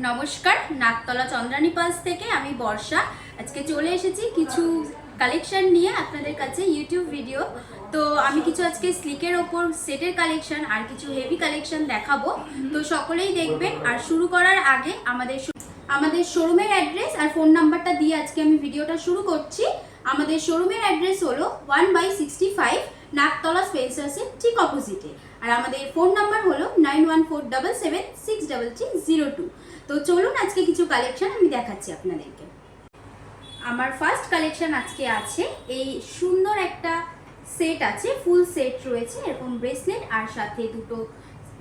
নমস্কার, নাকতলা চন্দ্রানী পালস থেকে আমি বর্ষা। আজকে চলে এসেছি কিছু কালেকশন নিয়ে আপনাদের কাছে ইউটিউব ভিডিও। তো আমি কিছু আজকে স্লিকের ওপর সেটের কালেকশন আর কিছু হেভি কালেকশন দেখাবো। তো সকলেই দেখবেন। আর শুরু করার আগে আমাদের শোরুমের অ্যাড্রেস আর ফোন নাম্বারটা দিয়ে আজকে আমি ভিডিওটা শুরু করছি। আমাদের শোরুমের অ্যাড্রেস হলো 1/65 নাকতলা স্পেন্সার্সের ঠিক অপোজিটে। আর আমাদের ফোন নাম্বার হলো 9147763302। তো চলুন আজকে কিছু কালেকশন আমি দেখাচ্ছি আপনাদেরকে। আমার ফার্স্ট কালেকশন আজকে আছে এই সুন্দর একটা সেট আছে, ফুল সেট রয়েছে, এরকম ব্রেসলেট আর সাথে দুটো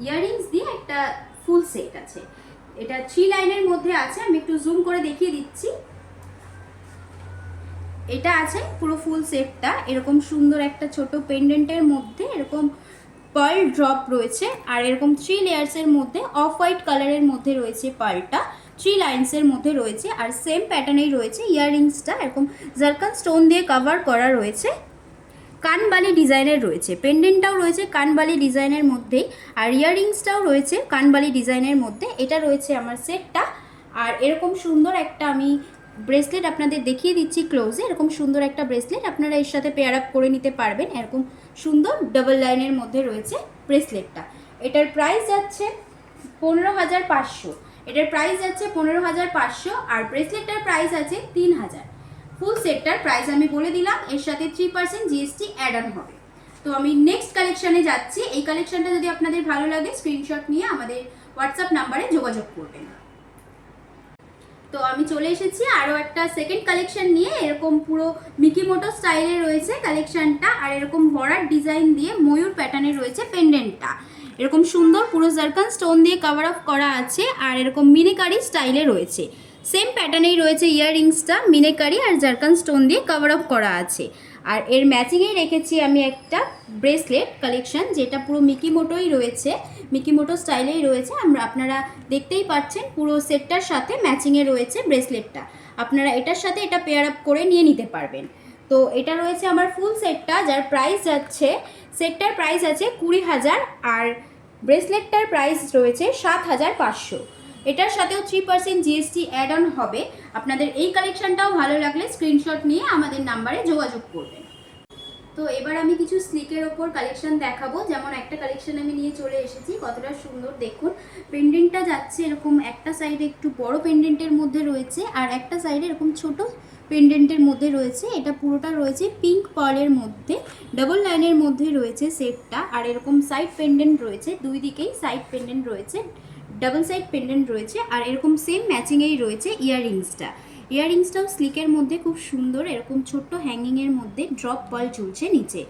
ইয়াররিংস দিয়ে একটা ফুল সেট আছে। এটা 3 লাইনের মধ্যে আছে, আমি একটু জুম করে দেখিয়ে দিচ্ছি। এটা আছে পুরো ফুল সেটটা, এরকম সুন্দর একটা ছোট পেন্ডেন্টের মধ্যে এরকম পার্ল ড্রপ রয়েছে আর এরকম 3 লেয়ার্সের মধ্যে অফ হোয়াইট কালারের মধ্যে রয়েছে পার্লটা, 3 লাইন্সের মধ্যে রয়েছে আর সেম প্যাটার্নেই রয়েছে ইয়াররিংসটা, এরকম জারকান স্টোন দিয়ে কভার করা রয়েছে, কানবালি ডিজাইনের রয়েছে, পেন্ডেন্টটাও রয়েছে কানবালি ডিজাইনের মধ্যেই আর ইয়াররিংসটাও রয়েছে কানবালি ডিজাইনের মধ্যে। এটা রয়েছে আমার সেটটা। আর এরকম সুন্দর একটা আমি ব্রেসলেট আপনাদের দেখিয়ে দিচ্ছি ক্লোজে। এরকম সুন্দর একটা ব্রেসলেট আপনারা এর সাথে পেয়ার আপ করে নিতে পারবেন। এরকম সুন্দর ডাবল লাইনের মধ্যে রয়েছে ব্রেসলেটটা। এটার প্রাইস যাচ্ছে 15,500। এটার প্রাইস যাচ্ছে 15,500 আর ব্রেসলেটটার প্রাইস আছে 3,000। ফুল সেটটার প্রাইস আমি বলে দিলাম, এর সাথে 3% জিএসটি অ্যাড অন হবে। তো আমি নেক্সট কালেকশানে যাচ্ছি। এই কালেকশানটা যদি আপনাদের ভালো লাগে স্ক্রিনশট নিয়ে আমাদের হোয়াটসঅ্যাপ নাম্বারে যোগাযোগ করবেন। তো আমি চলে এসেছি আরও একটা সেকেন্ড কালেকশন নিয়ে। এরকম পুরো মিকি মোটো স্টাইলে রয়েছে কালেকশনটা আর এরকম বর্ডার ডিজাইন দিয়ে ময়ূর প্যাটার্নে রয়েছে পেন্ডেন্টটা। এরকম সুন্দর পুরো জারকান স্টোন দিয়ে কভার আপ করা আছে আর এরকম মিনিকারি স্টাইলে রয়েছে, সেম প্যাটার্নেই রয়েছে ইয়াররিংসটা, মিনিকারি আর জারকান স্টোন দিয়ে কভার আপ করা আছে। আর এর ম্যাচিংয়েই রেখেছি আমি একটা ব্রেসলেট কালেকশন, যেটা পুরো মিকি মোটোই রয়েছে, মিকি মোটো স্টাইলেই রয়েছে। আপনারা দেখতেই পাচ্ছেন পুরো সেটটার সাথে ম্যাচিংয়ে রয়েছে ব্রেসলেটটা। আপনারা এটার সাথে এটা পেয়ার আপ করে নিয়ে নিতে পারবেন। তো এটা রয়েছে আমার ফুল সেটটা, যার প্রাইস যাচ্ছে, সেটটার প্রাইস আছে 20,000 আর ব্রেসলেটটার প্রাইস রয়েছে 7,500। এটার সাথেও 3% জিএসটি অ্যাড অন হবে। আপনাদের এই কালেকশনটাও ভালো লাগলে স্ক্রিনশট নিয়ে আমাদের নাম্বারে যোগাযোগ করবেন। তো এবার আমি কিছু স্লিকের ওপর কালেকশন দেখাবো। যেমন একটা কালেকশন আমি নিয়ে চলে এসেছি, কতটা সুন্দর দেখুন। পেন্ডেন্টটা যাচ্ছে এরকম একটা সাইডে একটু বড় পেন্ডেন্টের মধ্যে রয়েছে আর একটা সাইডে এরকম ছোট পেন্ডেন্টের মধ্যে রয়েছে। এটা পুরোটা রয়েছে পিঙ্ক পার্লের মধ্যে, ডাবল লাইনের মধ্যে রয়েছে সেটটা। আর এরকম সাইড পেন্ডেন্ট রয়েছে, দুই দিকেই সাইড পেন্ডেন্ট রয়েছে, ডাবল সাইড পেন্ডেন্ট রয়েছে আর এরকম সেম ম্যাচিংয়েই রয়েছে ইয়াররিংসটা। ইয়াররিংসটাও স্লিকের মধ্যে খুব সুন্দর, এরকম ছোট্ট হ্যাঙ্গিংয়ের মধ্যে ড্রপ পার্ল ঝুলছে নিচে।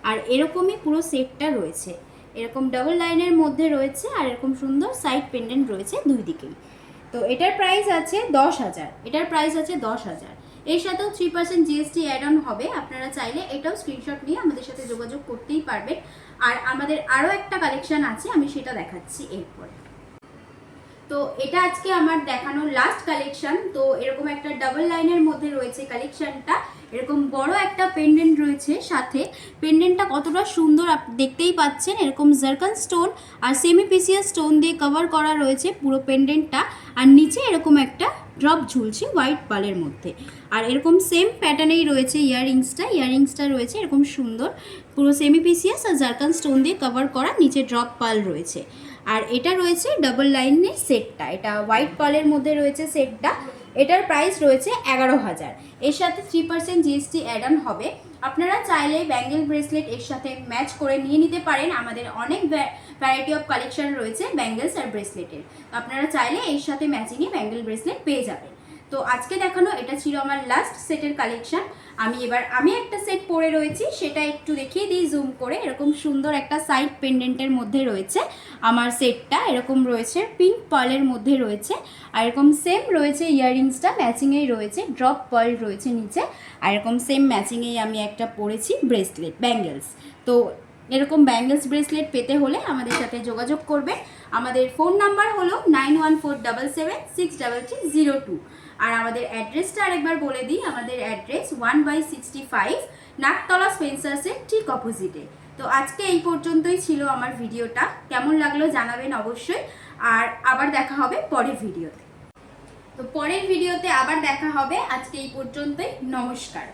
আর এরকমই পুরো সেটটা রয়েছে, এরকম ডাবল লাইনের মধ্যে রয়েছে আর এরকম সুন্দর সাইড পেন্ডেন্ট রয়েছে দুই দিকেই। তো এটার প্রাইস আছে 10,000। এটার প্রাইস আছে 10,000। এর সাথেও 3% জিএসটি অ্যাড অন হবে। আপনারা চাইলে এটাও স্ক্রিনশট নিয়ে আমাদের সাথে যোগাযোগ করতেই পারবেন। আর আমাদের আরও একটা কালেকশন আছে, আমি সেটা দেখাচ্ছি এরপরে। তো এটা আজকে আমার দেখানোর লাস্ট কালেকশন। তো এরকম একটা ডাবল লাইনের মধ্যে রয়েছে কালেকশনটা, এরকম বড় একটা পেন্ডেন্ট রয়েছে সাথে। পেন্ডেন্টটা কতটা সুন্দর দেখতেই পাচ্ছেন, এরকম জারকান স্টোন আর সেমি পিসিয়াস স্টোন দিয়ে কভার করা রয়েছে পুরো পেন্ডেন্টটা। আর নিচে এরকম একটা ড্রপ ঝুলছে হোয়াইট পালের মধ্যে। আর এরকম সেম প্যাটার্নেই রয়েছে ইয়াররিংসটা রয়েছে এরকম সুন্দর, পুরো সেমি পিসিয়াস আর জারকান স্টোন দিয়ে কভার করা, নিচে ড্রপ পাল রয়েছে। আর এটা রয়েছে ডাবল লাইনের সেটটা, এটা হোয়াইট পালের মধ্যে রয়েছে সেটটা। এটার প্রাইস রয়েছে 11,000। এর সাথে 3% জিএসটি অ্যাড অন হবে। আপনারা চাইলে ব্যাঙ্গেল ব্রেসলেট এর সাথে ম্যাচ করে নিয়ে নিতে পারেন। আমাদের অনেক ভ্যারাইটি অফ কালেকশন রয়েছে ব্যাঙ্গেলস আর ব্রেসলেটের। আপনারা চাইলে এর সাথে ম্যাচিংয়ে ব্যাঙ্গেল ব্রেসলেট পেয়ে যাবেন। তো আজকে দেখানো এটা ছিল আমার লাস্ট সেটের কালেকশন। আমি একটা সেট পরে রয়েছি, সেটা একটু দেখিয়ে দিই জুম করে। এরকম সুন্দর একটা সাইড পেন্ডেন্টের মধ্যে রয়েছে আমার সেটটা, এরকম রয়েছে পিঙ্ক পার্লের মধ্যে রয়েছে আর এরকম সেম রয়েছে ইয়াররিংসটা ম্যাচিংয়েই রয়েছে, ড্রপ পার্ল রয়েছে নিচে। আর এরকম সেম ম্যাচিংয়েই আমি একটা পরেছি ব্রেসলেট ব্যাঙ্গেলস। তো এরকম ব্যাঙ্গেলস ব্রেসলেট পেতে হলে আমাদের সাথে যোগাযোগ করবে। আমাদের ফোন নাম্বার হলো 9147763302। আর আমাদের অ্যাড্রেসটা আরেকবার বলে দিই, আমাদের অ্যাড্রেস 1/65 নাকতলা স্পেন্সার্সের ঠিক অপোজিটে। তো আজকে এই পর্যন্তই ছিল আমার ভিডিওটা। কেমন লাগলো জানাবেন অবশ্যই। আর আবার দেখা হবে পরের ভিডিওতে। তো পরের ভিডিওতে আবার দেখা হবে, আজকে এই পর্যন্তই, নমস্কার।